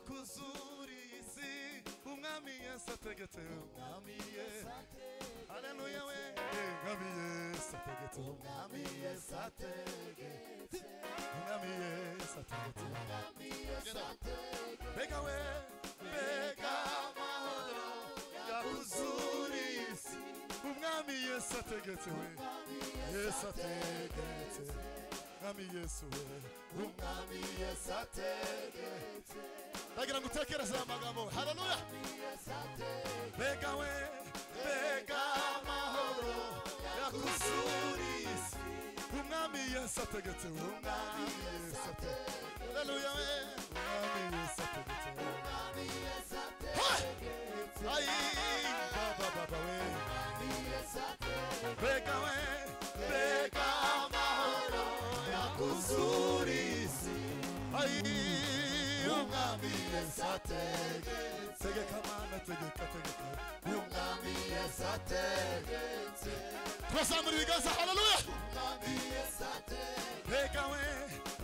yakuzuriye isi umwami Yesu ategetse umwami Yesu haleluya we umwami Yesu ategetse umwami Yesu ategetse umwami Yesu ategetse umwami Yesu ategetse bega we bega mahoro yakuzuriye isi umwami Yesu ategetse we Yesu ategetse umwami Yesu we umwami Yesu ategetse bagira ngo utekereze amagambo haleluya bega we bega mahoro yakuzuriye isi umwami Yesu ategetse umwami Yesu ategetse haleluya we umwami Yesu ategetse umwami Yesu ategetse ay baba we umwami Yesu ategetse bega we bega mahoro yakuzuriye isi ay umwami Yesu ategetse tegeka mana tegeka umwami Yesu ategetse twazamura ibiganza haleluya umwami Yesu ategetse bega we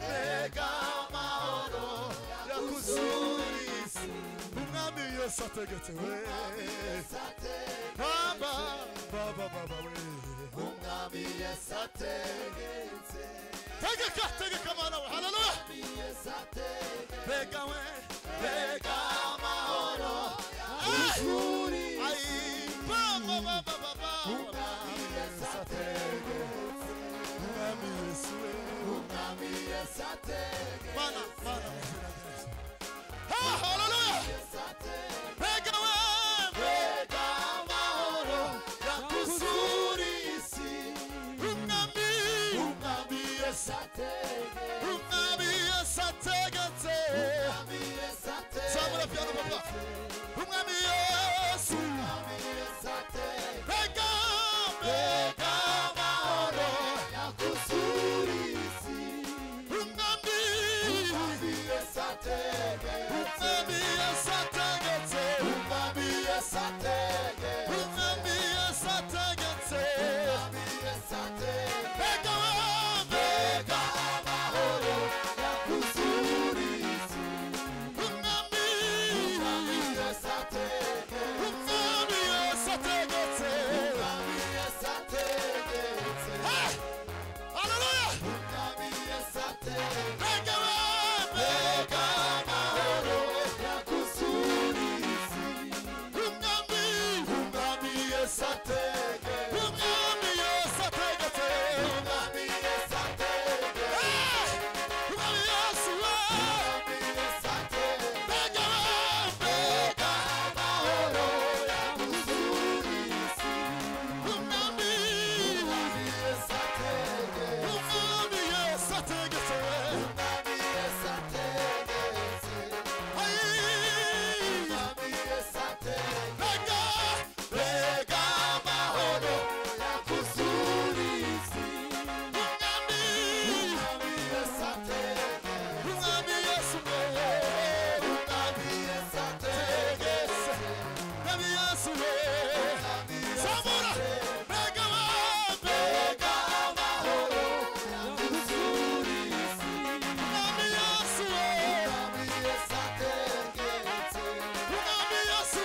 bega mahoro yakuzuriye isi umwami Yesu ategetse we baba we umwami Yesu ategetse tegeka mana we haleluya bega we bega mahoro yakuzuriye ay baba umwami Yesu ategetse umwami Yesu umwami Yesu ategetse mana haleluya bega we bega mahoro yakuzuriye isi umwami Yesu ategetse umwami Yesu ategetse samura piano papa umwami Yesu bega mahoro yakuzuriye isi umwami Yesu ategetse umwami Yesu ategetse umwami Yesu ategetse umwami Yesu ategetse bega mahoro yakuzuriye isi umwami Yesu ategetse umwami Yesu ategetse umwami Yesu ategetse haleluya umwami Yesu ategetse bega mahoro yakuzuriye isi umwami Yesu ategetse umwami Yesu ategetse umwami Yesu ategetse umwami Yesu bega mahoro yakuzuriye isi umwami Yesu ategetse umwami Yesu ategetse umwami Yesu ategetse ay umwami Yesu ategetse bega mahoro yakuzuriye isi umwami Yesu ategetse umwami Yesu umwami Yesu ategetse umwami Yesu samura bega mahoro yakuzuriye isi umwami Yesu ategetse umwami Yesu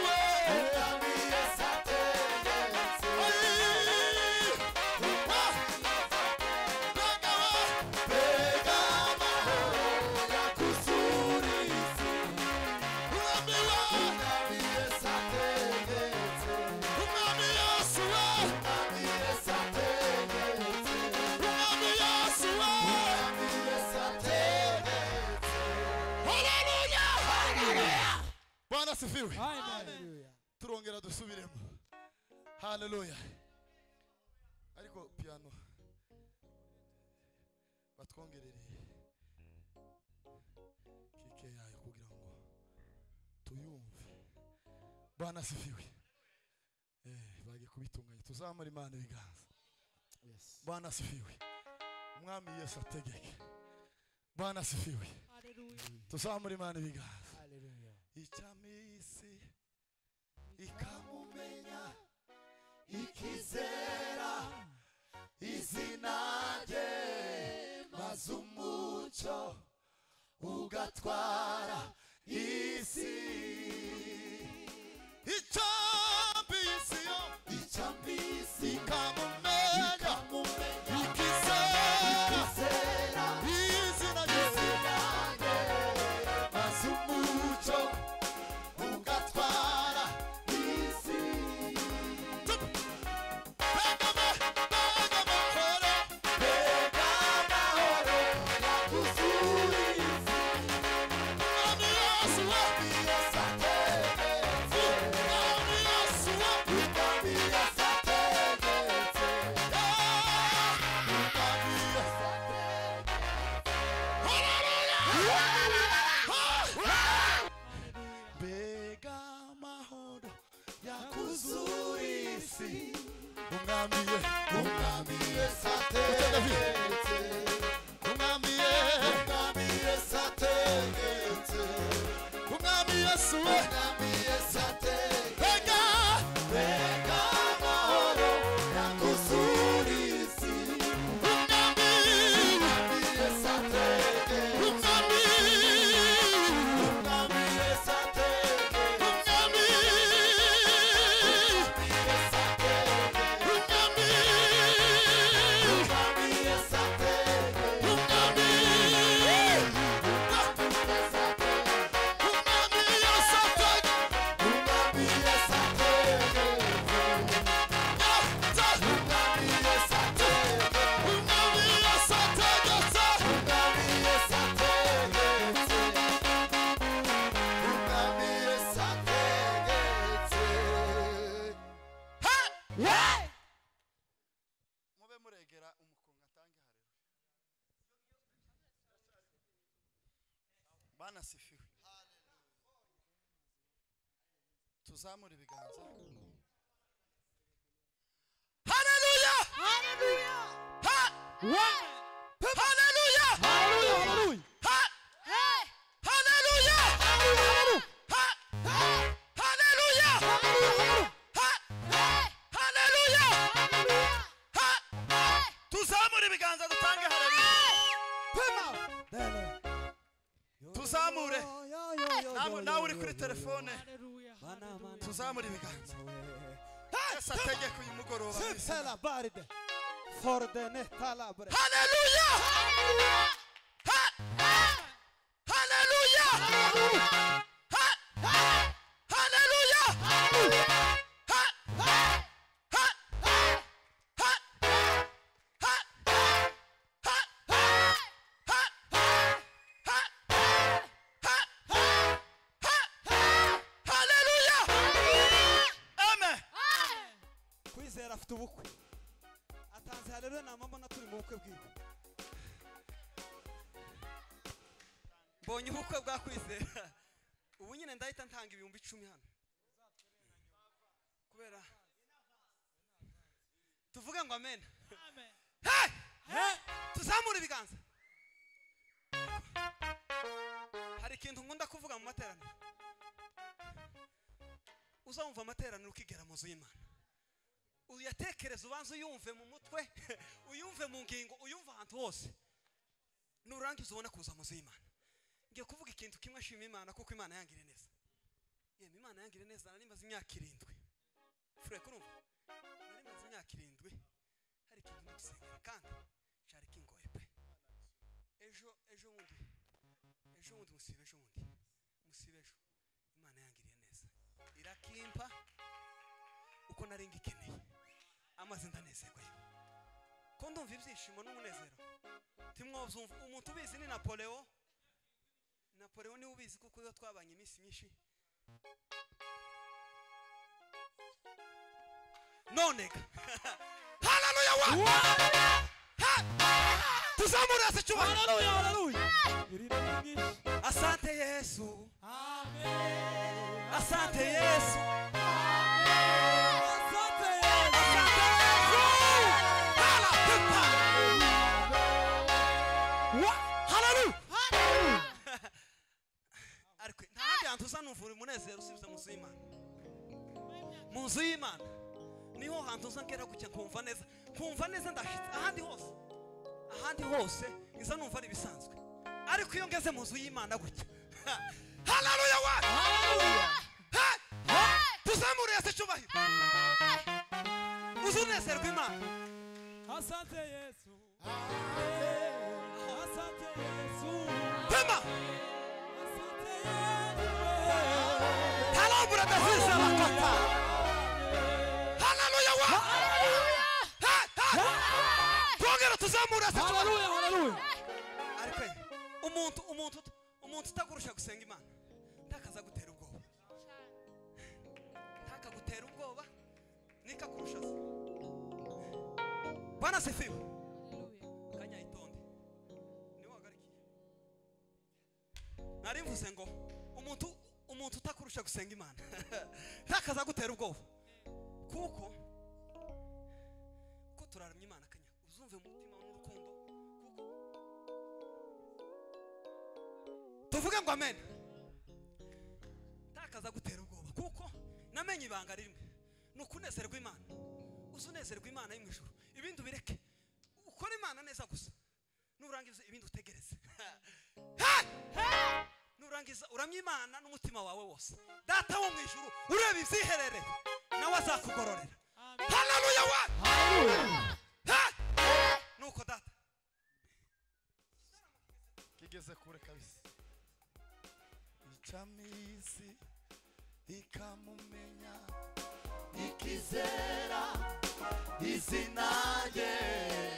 Bwana asifiwe. Hallelujah. Turongera dusubiremo. Hallelujah. Ariko piano batwongerereye kike yayo kugira ngo tuyumve. Bwana asifiwe. Bage kubitunganya tuzamara Imana ibiganza. Yes. Bwana asifiwe. Umwami Yesu ategeke. Bwana asifiwe. Hallelujah. Tuzamara Imana ibiganza. Hallelujah. Ichamisi ikamumenya ikizera izina rye mazumuco ugatwara isi Bwana sifiwe. Tuzamura ibiganza. Hallelujah! Hallelujah! Hallelujah! Hallelujah! Hallelujah! Tuzamure ibiganza dutange hallelujah. Tuzamure. Nawe uri kuri telefone. Tuzamure ibiganza. Yesu ategeka uyu mugoroba. Hallelujah! Hallelujah! Afite ubukwe atanze haleluya namambona turi mu bukwe bwiwe mbonye ubukwe bwa kwizera ubu nyine ndahita ntanga ibihumbi 10 hano kubera tuvuge ngo amen tuzamura ibiganza hari ikintu nkunda kuvuga mu materaniro uzumva amateraniro ukigera mu nzu y'Imana uyatekereza ubanza uyumve mu mutwe uyumve mu ngingo uyumva ahantu hose nurangiza ubona kuza mu z'Imana ngiye kuvuga ikintu kimwe ashima Imana kuko Imana yangire neza Imana yangire neza nari maze imyaka 7 fure kurumva nari maze imyaka 7 hari ikintu ndusengera kandi cyari kingoye pe ejo wundi musibe Imana yangiriye neza irakimpa uko nari ngikeneye amaze ndanezerwa ko ndumva ibyishimo n'umunezero timwozumva umuntu ubizi ni Napoleon ni ubizi kuko yo twabanye iminsi myinshi nonega haleluya tuzamura se cyuba haleluya asante Yesu amen asante Yesu tusanuvura umunezero usibuze mu nzu y'Imana niho hantu uzangera gucya kumva neza ndashitse ahandi hose iza numva ari bisanzwe ariko iyo ngeze mu nzu y'Imana gutya haleluya wa tuzamure yase cyubahiro uzunezerwa Imana asante Yesu asante Yesu tema haleluya wa twongera tuzamura haleluya ariko umuntu utagurusha gusenga Imana ntakaza gutera ubwoba nikakurusha Bwana sifiwe kanya itonde ni wagarikiye nari mvuze ngo umuntu utakurusha gusenga Imana ntakaza gutera ubwoba kuko turaramya Imana kanya uzumve mu mutima n'urukundo tuvuge ngo amen ntakaza gutera ubwoba kuko namenye ibanga rimwe nukunezerwa Imana uzunezerwa Imana yo mu ijuru ibindi bireke ukora Imana neza gusa nurangiza ibindi utegereze nurangiza uramya Imana n'umutima wawe wose data wo mu ijuru ureba ivyiherere nawe azakugororera haleluya wa nuko data kigeze kure kabisa icamisi ikamumenya ikizera izina rye